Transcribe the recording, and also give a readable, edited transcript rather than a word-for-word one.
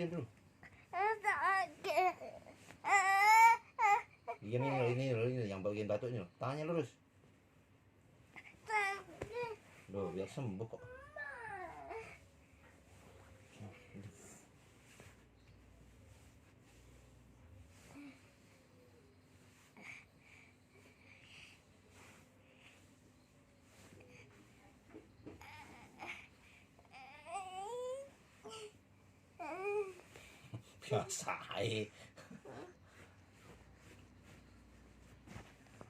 diam dulu. Sakit. Ini yang bagian batuknya. Tangannya lurus. Sakit. Loh, biar sembuh kok. Biasa,